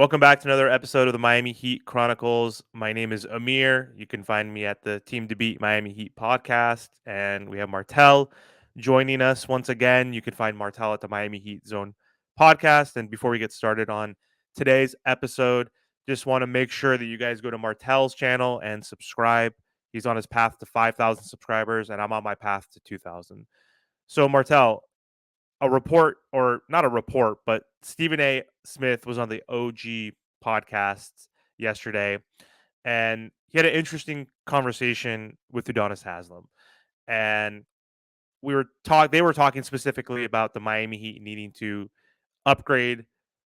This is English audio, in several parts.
Welcome back to another episode of the Miami Heat Chronicles. My name is Amir. You can find me at the Team to Beat Miami Heat podcast. And we have Martel joining us once again. You can find Martel at the Miami Heat Zone podcast. And before we get started on today's episode, just want to make sure that you guys go to Martel's channel and subscribe. He's on his path to 5,000 subscribers, and I'm on my path to 2,000. So, Martel, a report, or not a report, but Stephen A. Smith was on the OG podcast yesterday, and he had an interesting conversation with Udonis Haslam. And they were talking specifically about the Miami Heat needing to upgrade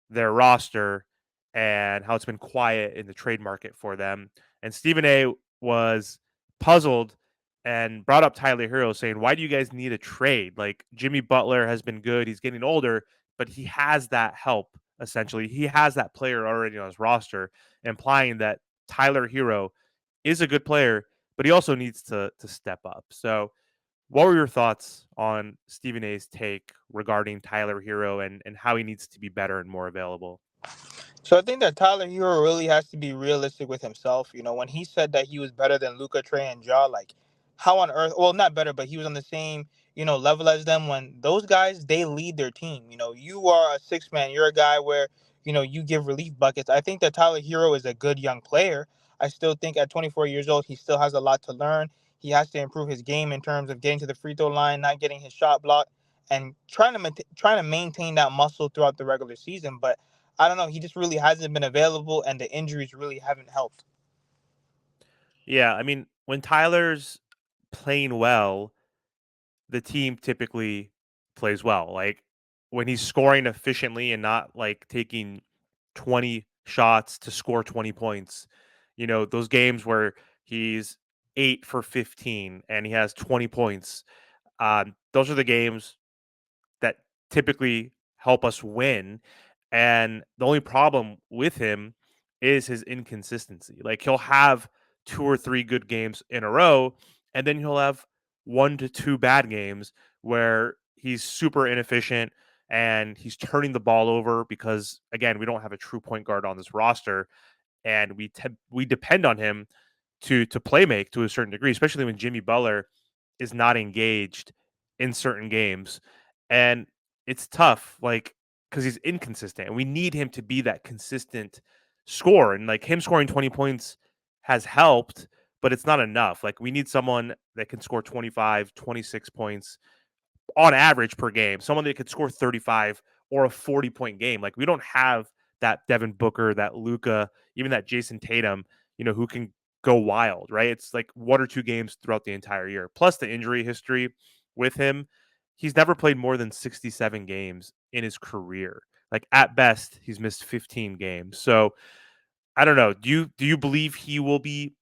their roster and how it's been quiet in the trade market for them. And Stephen A was puzzled and brought up Tyler Herro, saying, "Why do you guys need a trade? Like, Jimmy Butler has been good. He's getting older, but he has that help, essentially. He has that player already on his roster," implying that Tyler Herro is a good player, but he also needs to step up. So what were your thoughts on Stephen A's take regarding Tyler Herro and how he needs to be better and more available? So I think that Tyler Hero really has to be realistic with himself. When he said that he was better than Luca, Trey, and Ja, like how on earth? Well, not better, but he was on the same level as them. When those guys they lead their team. You are a six man. You're a guy where you give relief buckets. I think that Tyler Hero is a good young player. I still think at 24 years old he still has a lot to learn. He has to improve his game in terms of getting to the free throw line, not getting his shot blocked, and trying to maintain that muscle throughout the regular season. But I don't know. He just really hasn't been available, and the injuries really haven't helped. Yeah, I mean, when Tyler's playing well, the team typically plays well. Like when he's scoring efficiently and not like taking 20 shots to score 20 points, those games where he's 8 for 15 and he has 20 points, those are the games that typically help us win. And the only problem with him is his inconsistency. Like he'll have two or three good games in a row, and then he'll have one to two bad games where he's super inefficient and he's turning the ball over because again, we don't have a true point guard on this roster, and we depend on him to play make to a certain degree, especially when Jimmy Butler is not engaged in certain games. And it's tough, like, because he's inconsistent and we need him to be that consistent score. And like him scoring 20 points has helped, but it's not enough. Like, we need someone that can score 25, 26 points on average per game, someone that could score 35 or a 40-point game. Like, we don't have that Devin Booker, that Luca, even that Jason Tatum, who can go wild, right? It's like one or two games throughout the entire year. Plus the injury history with him. He's never played more than 67 games in his career. Like, at best, he's missed 15 games. So I don't know. Do you believe he will be,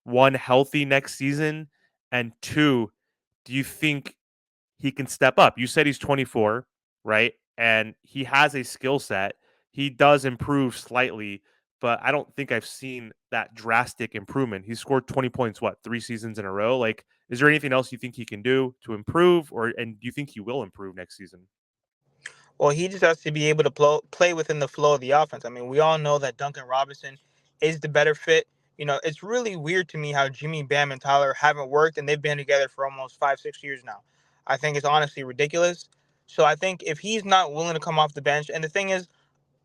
one, healthy next season, and two, do you think he can step up? You said he's 24, right? And he has a skill set. He does improve slightly, but I don't think I've seen that drastic improvement. He scored 20 points, what, 3 seasons in a row? Like, is there anything else you think he can do to improve, and do you think he will improve next season? Well, he just has to be able to play within the flow of the offense. I mean, we all know that Duncan Robinson is the better fit. It's really weird to me how Jimmy Bam and Tyler haven't worked, and they've been together for almost 5, 6 years now. I think it's honestly ridiculous. So I think if he's not willing to come off the bench, and the thing is,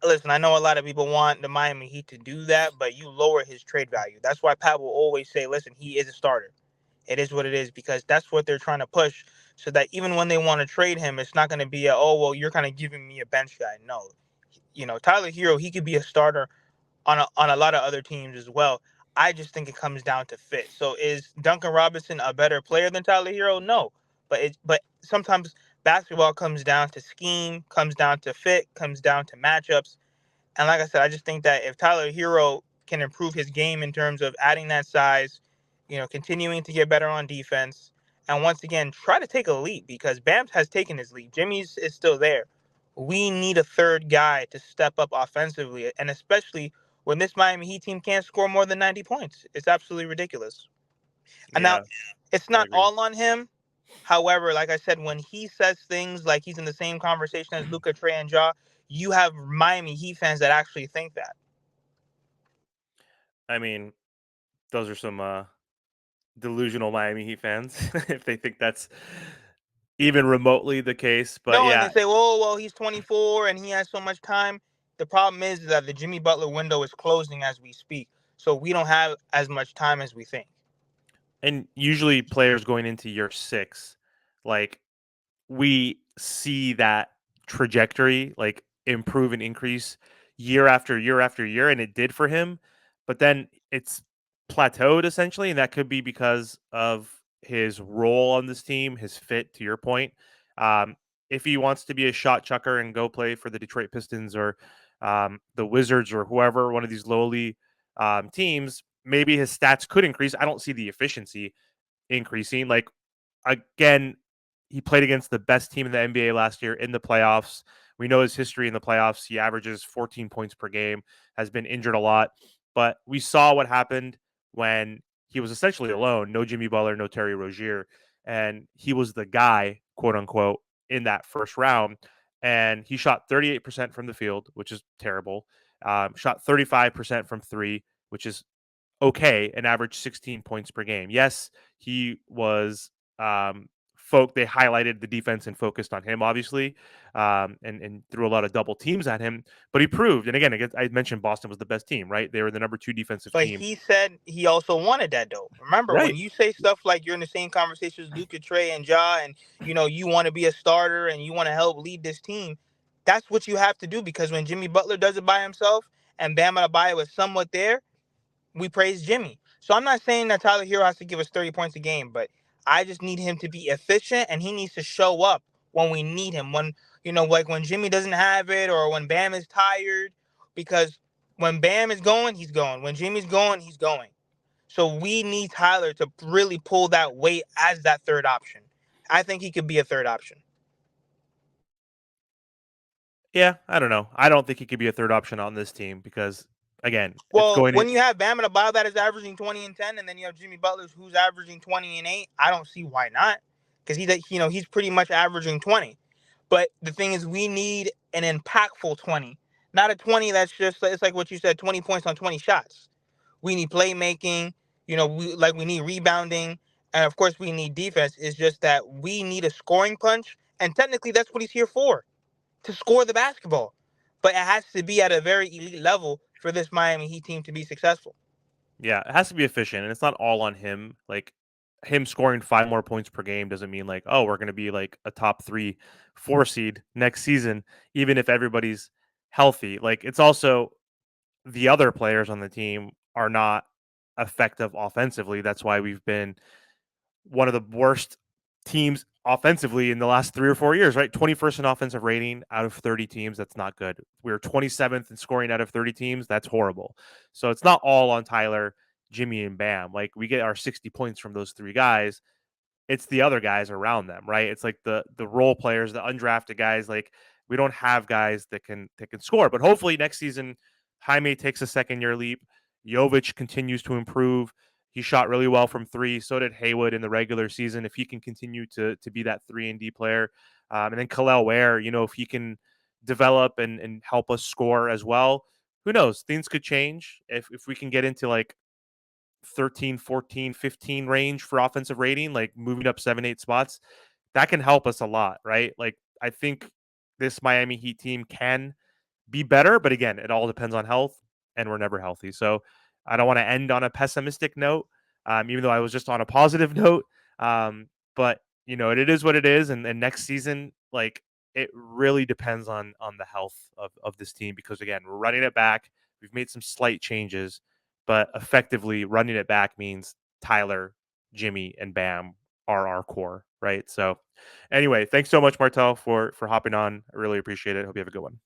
listen, I know a lot of people want the Miami Heat to do that, but you lower his trade value. That's why Pat will always say, listen, he is a starter. It is what it is because that's what they're trying to push so that even when they want to trade him, it's not going to be oh, well, you're kind of giving me a bench guy. No. Tyler Hero, he could be a starter on a lot of other teams as well. I just think it comes down to fit. So is Duncan Robinson a better player than Tyler Hero? No. But sometimes basketball comes down to scheme, comes down to fit, comes down to matchups. And like I said, I just think that if Tyler Hero can improve his game in terms of adding that size, continuing to get better on defense, and once again, try to take a leap because Bam has taken his leap. Jimmy's is still there. We need a third guy to step up offensively, and especially when this Miami Heat team can't score more than 90 points. It's absolutely ridiculous. And now, Yeah, it's I not agree. all on him. However, like I said, when he says things like he's in the same conversation as Luca, Trey, and Ja, you have Miami Heat fans that actually think that. I mean, those are some delusional Miami Heat fans if they think that's even remotely the case. But No, and they yeah, say, well, he's 24 and he has so much time. The problem is that the Jimmy Butler window is closing as we speak, so we don't have as much time as we think. and usually players going into year 6, like we see that trajectory like improve and increase year after year after year, and it did for him. But then it's plateaued essentially, and that could be because of his role on this team, his fit. To your point, um, if he wants to be a shot chucker and go play for the Detroit Pistons or the Wizards or whoever, one of these lowly teams, maybe his stats could increase. I don't see the efficiency increasing. Like again, he played against the best team in the NBA last year in the playoffs. We know his history in the playoffs. He averages 14 points per game, has been injured a lot, but we saw what happened when he was essentially alone. No Jimmy Butler, no Terry Rozier, and he was the guy, quote unquote, in that first round. And he shot 38% from the field, which is terrible. Shot 35% from three, which is okay, and averaged 16 points per game. Yes, he was they highlighted the defense and focused on him obviously, and threw a lot of double teams at him, but he proved, and again, I mentioned Boston was the best team, right? They were the number 2 defensive But team. he said he also wanted that though. Remember, when Right. you say stuff like you're in the same conversation as Luka, Trey, and Ja, and you want to be a starter and you want to help lead this team, that's what you have to do. Because when Jimmy Butler does it by himself and Bam Adebayo was somewhat there, we praise Jimmy. So I'm not saying that Tyler Hero has to give us 30 points a game, but I just need him to be efficient and he needs to show up when we need him. When like when Jimmy doesn't have it or when Bam is tired, because when Bam is going, he's going. When Jimmy's going, he's going. So we need Tyler to really pull that weight as that third option. I think he could be a third option. Yeah, I don't know. I don't think he could be a third option on this team because again, it's Well, going to when you have Bam and Adebayo that is averaging 20 and 10, and then you have Jimmy Butler who's averaging 20 and 8, I don't see why not. Because he's pretty much averaging 20. But the thing is, we need an impactful 20, not a 20 that's just it's like what you said, 20 points on 20 shots. We need playmaking. We need rebounding, and of course we need defense. It's just that we need a scoring punch, and technically that's what he's here for, to score the basketball. But it has to be at a very elite level for this Miami Heat team to be successful. Yeah, it has to be efficient, and it's not all on him. Like him scoring 5 more points per game doesn't mean like, oh, we're going to be like a top 3, 4 seed next season, even if everybody's healthy. Like it's also the other players on the team are not effective offensively. That's why we've been one of the worst teams offensively in the last 3 or 4 years, right? 21st in offensive rating out of 30 teams. That's not good. We're 27th in scoring out of 30 teams. That's horrible. So it's not all on Tyler, Jimmy, and Bam. Like we get our 60 points from those 3 guys. It's the other guys around them, right? It's like the role players, the undrafted guys. Like we don't have guys that can score. But hopefully next season, Jaime takes a second year leap. Jovic continues to improve. He shot really well from three. So did Haywood in the regular season. If he can continue to be that 3 and D player, and then Kalel Ware, if he can develop and help us score as well, who knows? Things could change if we can get into like 13, 14, 15 range for offensive rating, like moving up 7, 8 spots, that can help us a lot, right? Like I think this Miami Heat team can be better, but again, it all depends on health, and we're never healthy. So I don't want to end on a pessimistic note, even though I was just on a positive note. But it is what it is, and next season, like it really depends on the health of this team because again, we're running it back. We've made some slight changes, but effectively running it back means Tyler, Jimmy, and Bam are our core, right? So anyway, thanks so much, Martel, for hopping on. I really appreciate it. Hope you have a good one.